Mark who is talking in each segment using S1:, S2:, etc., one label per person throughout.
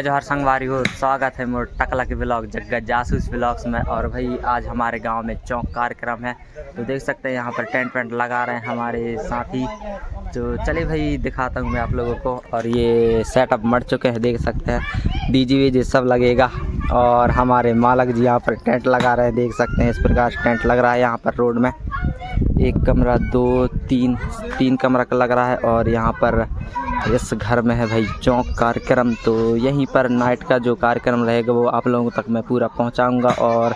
S1: जग्गा जोहर संगवारी हो, स्वागत है मोर टकला के ब्लॉग जग्गा जासूस ब्लॉग्स में। और भाई आज हमारे गांव में चौक कार्यक्रम है, तो देख सकते हैं यहाँ पर टेंट वेंट लगा रहे हैं हमारे साथी। तो चलिए भाई दिखाता हूँ मैं आप लोगों को। और ये सेटअप मर चुके हैं, देख सकते हैं डीजे वीजे सब लगेगा। और हमारे मालक जी यहाँ पर टेंट लगा रहे हैं, देख सकते हैं इस प्रकार टेंट लग रहा है यहाँ पर रोड में। एक कमरा, दो, तीन कमरा का लग रहा है। और यहाँ पर इस घर में है भाई चौक कार्यक्रम, तो यहीं पर नाइट का जो कार्यक्रम रहेगा वो आप लोगों तक मैं पूरा पहुंचाऊंगा। और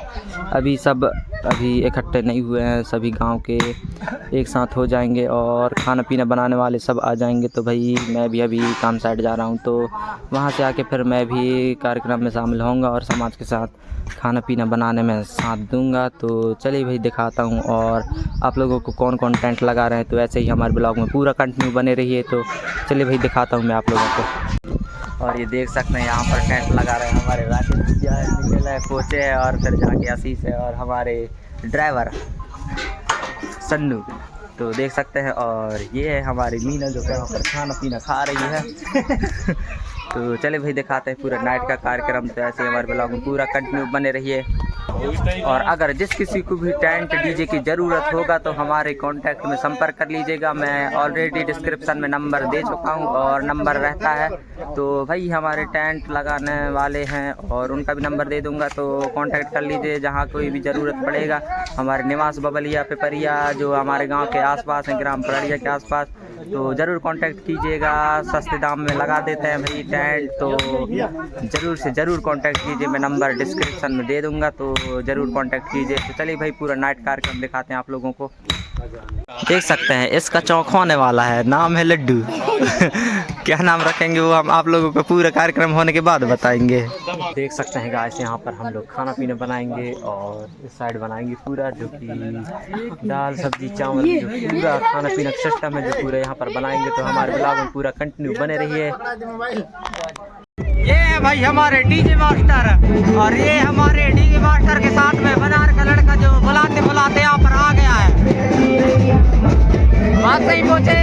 S1: अभी सब इकट्ठे नहीं हुए हैं, सभी गांव के एक साथ हो जाएंगे और खाना पीना बनाने वाले सब आ जाएंगे। तो भाई मैं भी अभी काम साइड जा रहा हूं, तो वहां से आके फिर मैं भी कार्यक्रम में शामिल होऊंगा और समाज के साथ खाना पीना बनाने में साथ दूंगा। तो चलिए भाई दिखाता हूं और आप लोगों को कौन कौन टेंट लगा रहे हैं। तो ऐसे ही हमारे ब्लॉग में पूरा कंटिन्यू बने रहिए। तो चलिए भाई दिखाता हूं मैं आप लोगों को। और ये देख सकते हैं यहाँ पर टेंट लगा रहे हैं हमारे राकेश भैया है, निखिल है, कोचे है, और फिर जाके आशीष है और हमारे ड्राइवर सन्नू। तो देख सकते हैं। और ये है हमारी मीना जो यहाँ पर खाना पीना खा रही है। तो चले भाई दिखाते हैं पूरा नाइट का कार्यक्रम। तो ऐसे हमारे ब्लॉग में पूरा कंटिन्यू बने रहिए। और अगर जिस किसी को भी टेंट डीजे की ज़रूरत होगा तो हमारे कांटेक्ट में संपर्क कर लीजिएगा। मैं ऑलरेडी डिस्क्रिप्शन में नंबर दे चुका हूं और नंबर रहता है। तो भाई हमारे टेंट लगाने वाले हैं और उनका भी नंबर दे दूंगा, तो कांटेक्ट कर लीजिए जहां कोई भी ज़रूरत पड़ेगा। हमारे निवास बबलिया पिपरिया जो हमारे गाँव के आसपास हैं, ग्राम पड़िया के आसपास, तो ज़रूर कांटेक्ट कीजिएगा। सस्ते दाम में लगा देते हैं भाई टेंट, तो ज़रूर से ज़रूर कांटेक्ट कीजिए। मैं नंबर डिस्क्रिप्शन में दे दूंगा, तो ज़रूर कांटेक्ट कीजिए। तो चलिए भाई पूरा नाइट कार्यक्रम दिखाते हैं आप लोगों को। देख सकते हैं इसका चौक होने वाला है, नाम है लड्डू। क्या नाम रखेंगे वो हम आप लोगों को पूरा कार्यक्रम होने के बाद बताएंगे। देख सकते हैं गाइस यहाँ पर हम लोग खाना पीना बनाएंगे और इस साइड बनाएंगे पूरा, जो कि दाल सब्जी चावल, जो पूरा खाना पीना सिस्टम है जो पूरा यहाँ पर बनाएंगे। तो हमारे ब्लॉग में पूरा कंटिन्यू बने रहिए। ये है भाई हमारे डीजे मास्टर, और ये हमारे डीजे मास्टर के साथ में बनार का लड़का जो बुलाते बुलाते यहाँ पर आ गया है। बात सही पहुंचे।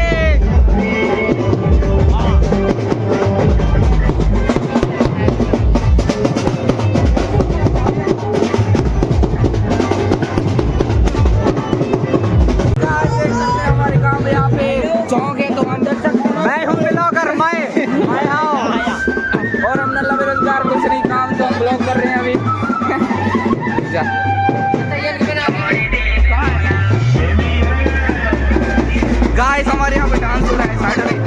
S1: हमारे गाँव में यहाँ पे चौक है, तो हम देख सकते हैं। मैं हूँ ब्लॉगर, मैं हाँ, और हम नल्ला बेरोजगार कुछ नहीं काम, तो हम ब्लॉग कर रहे हैं अभी। गाइस हमारे यहाँ पे डांस हो रहा है साइड में।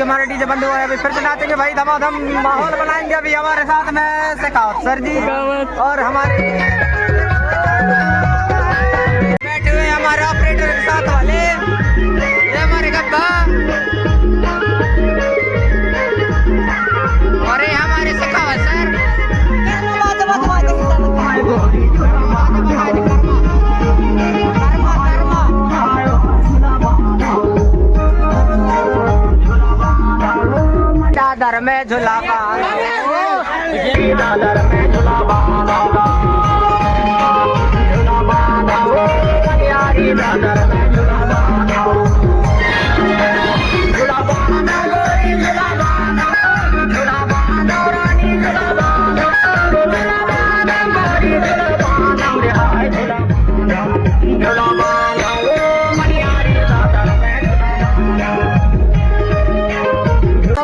S1: हमारे डीजे बंद हुआ है, अभी फिर से नाचेंगे भाई, धमाधम माहौल बनाएंगे। अभी हमारे साथ में शेखावत सर जी और हमारे बैठे हुए हमारे ऑपरेटर के साथ वाले, ये हमारे गब्बा और ये हमारे शेखावत सर। दादर में झूला दादर में झूला दादर में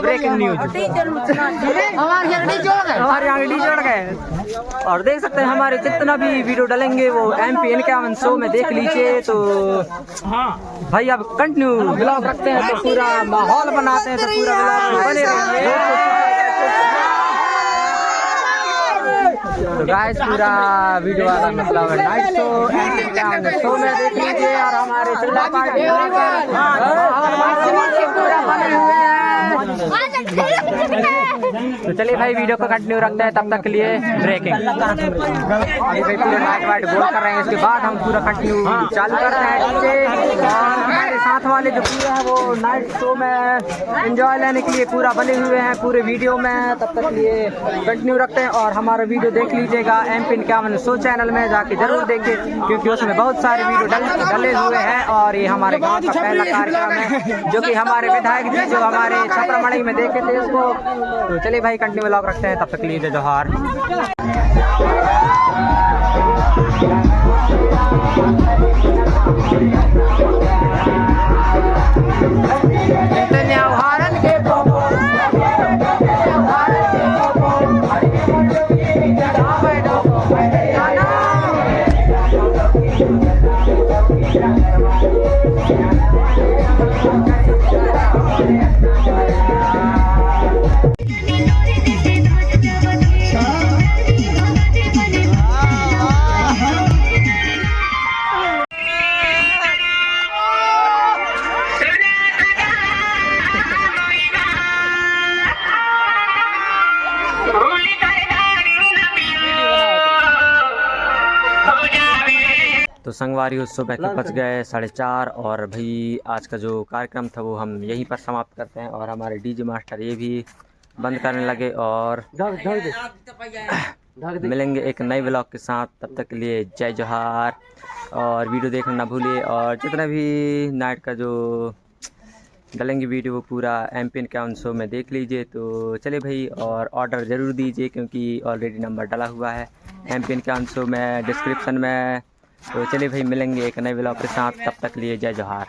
S1: ब्रेकिंग न्यूज हमारी अंगड़ी जोड़ गए। और देख सकते हैं हमारे जितना भी वीडियो डालेंगे वो MP इनके शो में देख लीजिए। तो भाई अब कंटिन्यू ब्लॉग रखते हैं तो पूरा माहौल बनाते हैं तो पूरा ब्लॉग बने रहिए। तो गाइस पूरा वीडियो वाला मतलब नाइट शो में देख लीजिए। और हमारे चिल्ला पार्टी तो चलिए भाई वीडियो को कंटिन्यू रखते हैं तब तक के लिए ब्रेकिंग। अभी भाई पूरे नाइट वाइट बोल कर रहे हैं इसके बाद हम पूरा कंटिन्यू चालू करते हैं। और हमारे साथ वाले जो पूरे हैं वो नाइट शो में एंजॉय लेने के लिए पूरा बने हुए हैं पूरे वीडियो में। तब तक के लिए कंटिन्यू रखते हैं और हमारा वीडियो देख लीजिएगा MP इनके शो चैनल में जाके जरूर देखिए क्योंकि उसमें बहुत सारे वीडियो डले हुए हैं। और ये हमारे गाँव का पहला कार्यक्रम है जो कि हमारे विधायक जी जो हमारे छपरामढ़ी में देखे थे इसको। तो चलिए भाई कंटिन्यू व्लॉग रखते हैं तब तक के लिए जोहार। तो संगवारी सुबह के बज गए 4:30 और भाई आज का जो कार्यक्रम था वो हम यहीं पर समाप्त करते हैं। और हमारे DJ मास्टर ये भी बंद करने लगे और मिलेंगे एक नए ब्लॉग के साथ। तब तक के लिए जय जोहार। और वीडियो देखना ना भूलिए और जितना भी नाइट का जो डालेंगे वीडियो वो पूरा MP इनके शो में देख लीजिए। तो चलिए भाई और ऑर्डर ज़रूर दीजिए क्योंकि ऑलरेडी नंबर डाला हुआ है MP इनके शो में डिस्क्रिप्शन में। तो चलिए भाई मिलेंगे एक नए ब्लॉग के साथ। तब तक लिए जय जोहार।